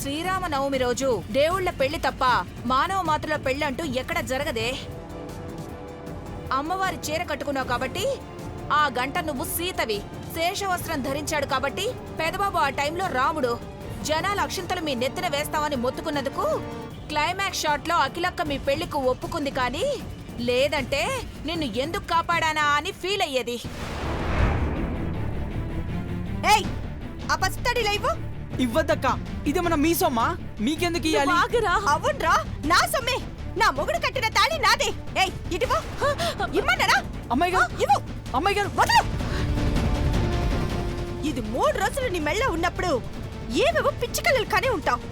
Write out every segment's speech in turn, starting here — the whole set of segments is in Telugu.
శ్రీరామనవమి రోజు దేవుళ్ల పెళ్లి తప్ప మానవ మాతృల పెళ్లంటూ ఎక్కడ జరగదే. అమ్మవారి చీర కట్టుకున్నావు కాబట్టి ఆ గంట నువ్వు సీతవి, శేషవస్త్రం ధరించాడు కాబట్టి పెదబాబు ఆ టైంలో రాముడు. జనాల అక్షింతలు మీ నెత్తిన వేస్తామని మొత్తుకున్నందుకు క్లైమాక్స్ షాట్ లో అఖిలక్క మీ పెళ్లికు ఒప్పుకుంది. కానీ లేదంటే నిన్ను ఎందుకు కాపాడానా అని ఫీల్ అయ్యేది. ఇవ్వద్దక్క, ఇదేమన్నా మీ సొమ్మా? మీకెందుకు ఇయ్యాలి? అవునరా, నా సొమ్మే. నా మొగుడు కట్టిన తాళి నాదే. ఇటువో, ఇమ్మన్నారా? అమ్మాయి గారు, ఇవ్వు. అమ్మాయి గారు వదలు. ఇది 3 రోజులు నీ మెళ్ళ ఉన్నప్పుడు ఏవేవో పిచ్చికలలు కనే ఉంటావు.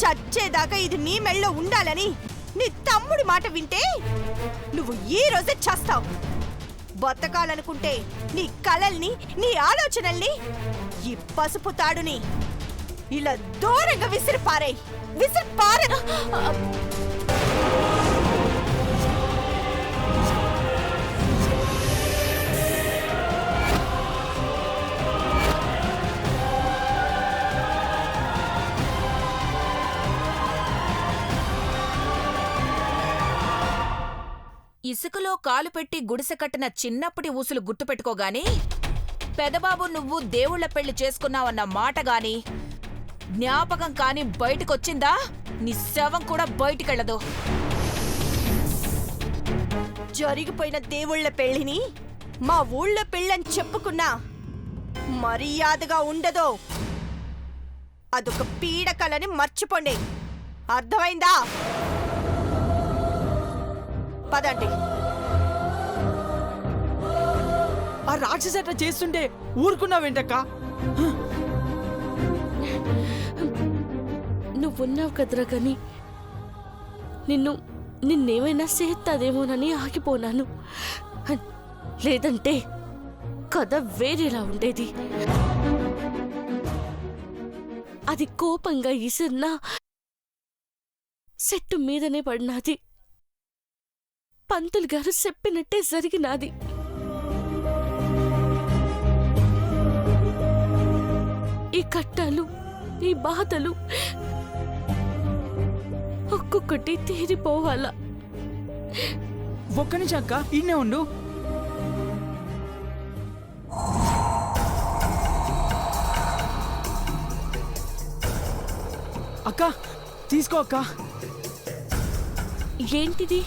చచ్చేదాకా ఇది నీ మెళ్ళో ఉండాలని నీ తమ్ముడి మాట వింటే నువ్వు ఈ రోజే చస్తావు. బతకాలనుకుంటే నీ కలల్ని, నీ ఆలోచనల్ని, ఈ పసుపు తాడుని ఇలా దూరంగా విసిరిపారే. ఇసుకలో కాలు పెట్టి గుడిసె కట్టిన చిన్నప్పటి ఊసులు గుర్తుపెట్టుకోగాని, పెదబాబు నువ్వు దేవుళ్ల పెళ్లి చేసుకున్నావన్న మాట గాని జ్ఞాపకం కాని బయటకొచ్చిందా నీ శవం కూడా బయటికెళ్ళదు. జరిగిపోయిన దేవుళ్ల పెళ్లిని మా ఊళ్ళో పెళ్ళని చెప్పుకున్నా మర్యాదగా ఉండదో. అదొక పీడకలని మర్చిపోండి. అర్థమైందా? పదండి. ఆ రాక్షసి అట్లా చేస్తుంటే ఊరుకున్నావేంటక్క? నువ్వున్నావు కదరా కానీ నిన్నేమైనా చేస్తాదేమోనని ఆగిపోనాను. లేదంటే కథ వేరేలా ఉండేది. అది కోపంగా ఇసిరినా చెట్టు మీదనే పడినాది. పంతులు గారు చెప్పినట్టే జరిగినాది. ఈ కట్టాలు, ఈ బాధలు ఒక్కొక్కటి తీరిపోవాలా. ఒక్క నిమిషం అక్క, ఇన్నే ఉండు. అక్క తీసుకో అక్క. ఏంటిది?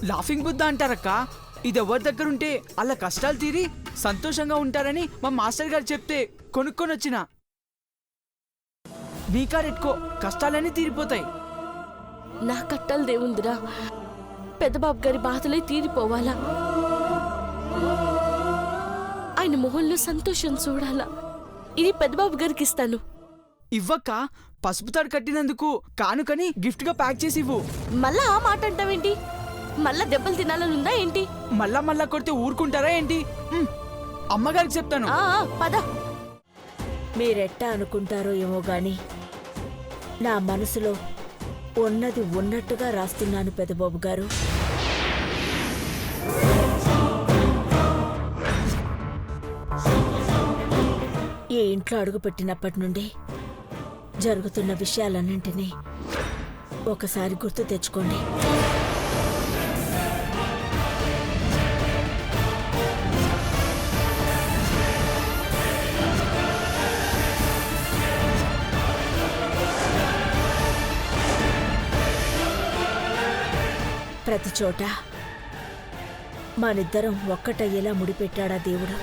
లాఫింగ్ బుద్ధ అంటారక్క. ఇది ఎవరి దగ్గరుంటే అలా కష్టాలు తీరి సంతోషంగా ఉంటారని మా మాస్టర్ గారు చెప్తే కొనుక్కొని వచ్చిన. నీకారెట్టుకో, కష్టాలన్నీ తీరిపోతాయి. నా కట్టాలు దేవుందిరా, పెద్దబాబు గారి బాధలే తీరిపోవాలా. ఆయన మొహంలో సంతోషం చూడాలా. ఇది పెద్దబాబు గారికి ఇస్తాను. ఇవ్వక్క, పసుపు తాడు కట్టినందుకు కానుకని గిఫ్ట్ గా ప్యాక్ చేసి ఇవ్వు. మళ్ళా ఆ మాట అంటావేంటి? మళ్ళా దెబ్బలు తినాలనుందా ఏంటి? మళ్ళా కొడితే ఊరుకుంటారా ఏంటి? అమ్మగారికి చెప్తాను. పద. మీరెట్టా అనుకుంటారో ఏమో గాని నా మనసులో ఉన్నది ఉన్నట్టుగా రాస్తున్నాను పెదబాబు గారు. ఈ ఇంట్లో అడుగుపెట్టినప్పటి నుండి జరుగుతున్న విషయాలన్నింటినీ ఒకసారి గుర్తు తెచ్చుకోండి. ప్రతి చోట మనిద్దరం ఒక్కటయ్యేలా ముడిపెట్టాడా దేవుడు.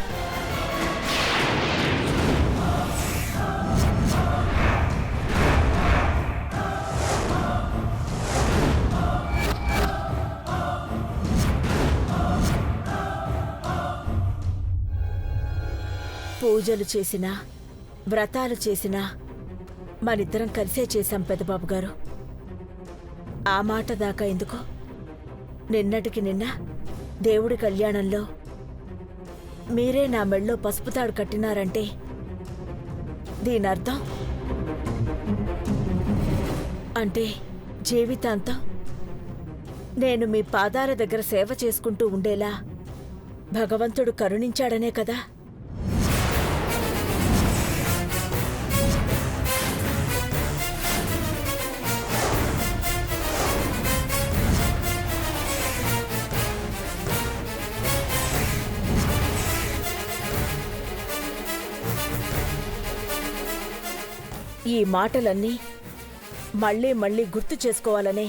పూజలు చేసినా, వ్రతాలు చేసినా మనిద్దరం కలిసే చేశాం పెదబాబు గారు. ఆ మాట దాకా ఎందుకు? నిన్నటికి నిన్న దేవుడి కళ్యాణంలో మీరే నా మెళ్ళో పసుపు తాడు కట్టినారంటే దీనర్థం అంటే జీవితాంతం నేను మీ పాదాల దగ్గర సేవ చేసుకుంటూ ఉండేలా భగవంతుడు కరుణించాడనే కదా. ఈ మాటలన్నీ మళ్ళీ మళ్ళీ గుర్తు చేసుకోవాలనే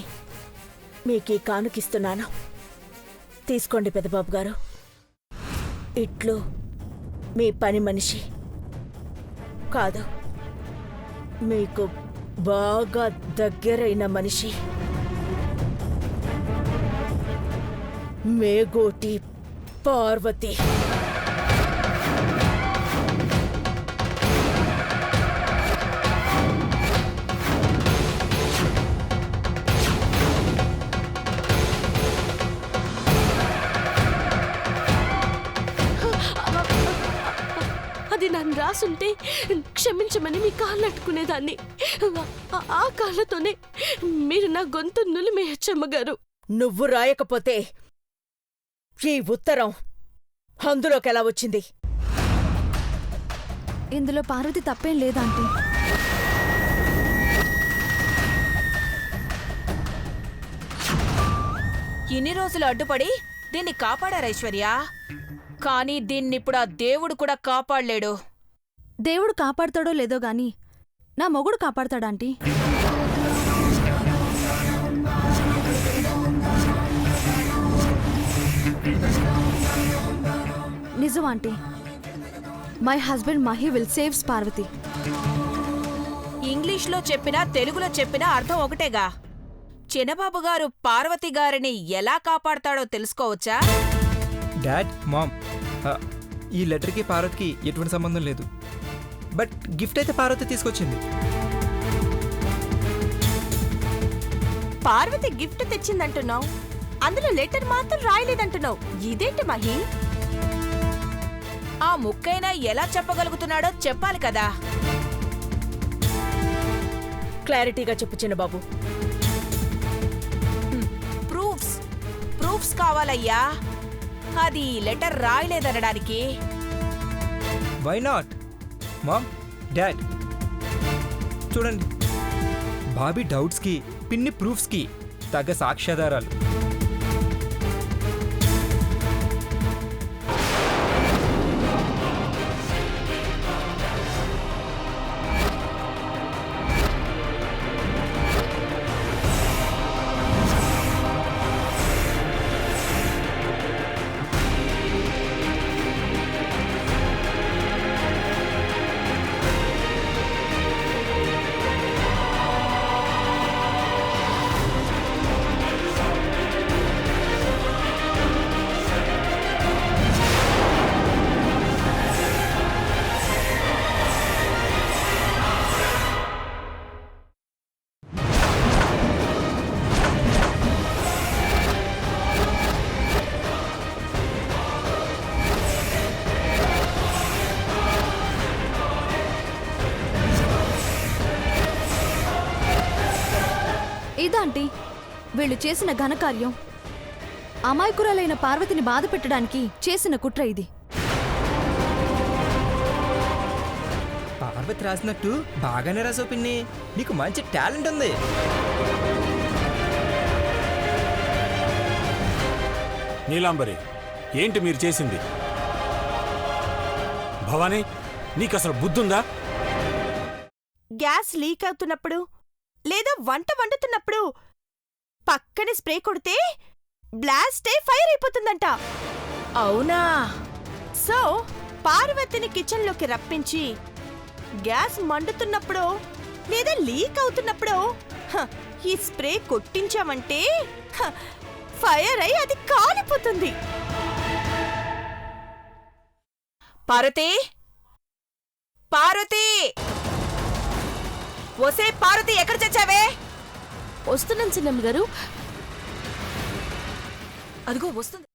మీకీ కానుకిస్తున్నాను. తీసుకోండి పెద్దబాబు గారు. ఇట్లు మీ పని మనిషి కాదు, మీకు బాగా దగ్గరైన మనిషి మేగోటి పార్వతి. అది నన్ను రాసుంటే క్షమించమని మీ కాళ్ళు అట్టుకునేదాన్ని. ఆ కాళ్ళతోనే మీరు నా గొంతు నులిమేయచ్చు అమ్మగారు. నువ్వు రాయకపోతే ఈ ఉత్తరం అందులోకెలా వచ్చింది? ఇందులో పార్వతి తప్పేం లేదాంటీ. ఇన్ని రోజులు అడ్డుపడి దీన్ని కాపాడారు ఐశ్వర్య. కానీ దీన్నిప్పుడు ఆ దేవుడు కూడా కాపాడలేడు. దేవుడు కాపాడతాడో లేదో గాని నా మొగుడు కాపాడతాడాంటీ. నిజం aunty. My husband Mahi will saves Parvati. ఇంగ్లీష్లో చెప్పినా తెలుగులో చెప్పినా అర్థం ఒకటేగా. చిన్నబాబు గారు పార్వతి గారిని ఎలా కాపాడతాడో తెలుసుకోవచ్చా? డాడ్, మామ్, ఈ లెటర్కి పార్వతికి ఎటువంటి సంబంధం లేదు. బట్ గిఫ్ట్ అయితే పార్వతి తీసుకొచ్చింది. పార్వతి గిఫ్ట్ తెచ్చిందంటున్నావు, అందులో లెటర్ మాత్రం రాయలేదంటున్నావు. ఇదేంటి మహి? ఆ ముక్కైనా ఎలా చెప్పగలుగుతున్నాడో చెప్పాలి కదా. క్లారిటీగా చెప్పు చిన్నబాబు. ప్రూఫ్స్ కావాలయ్యా. అది లెటర్ రాయలేదనడానికి. Why not? మామ్, డాడ్, చూడండి, బాబీ డౌట్స్కి పిన్ని ప్రూఫ్స్కి తగ్గ సాక్ష్యాధారాలు. ఇదాంటీ వీళ్ళు చేసిన ఘనకార్యం. అమాయకురాలైన పార్వతిని బాధ పెట్టడానికి చేసిన కుట్ర ఇది. పార్వతి రాసినట్టు బాగానే రాసావు పిన్ని, నీకు మంచి టాలెంట్ ఉంది. నీలాంబరి, ఏంటి మీరు చేసింది? భవానీ, నీకసలు బుద్ధుందా? గ్యాస్ లీక్ అవుతున్నప్పుడు లేదా వంట వండుతున్నప్పుడు పక్కనే స్ప్రే కొడితే బ్లాస్ట్ అయి ఫైర్ అయిపోతుందంట. అవునా? సో పార్వతిని కిచెన్లోకి రప్పించి గ్యాస్ మండుతున్నప్పుడు లేదా లీక్ అవుతున్నప్పుడు ఈ స్ప్రే కొట్టించామంటే ఫైర్ అయి అది కాలిపోతుంది. పార్వతి, పార్వతి, ఒసే పార్వతి, ఎక్కడ చచ్చావే? వస్తున్నాను చిన్నమ్మ గారు. అదిగో వస్తుంది.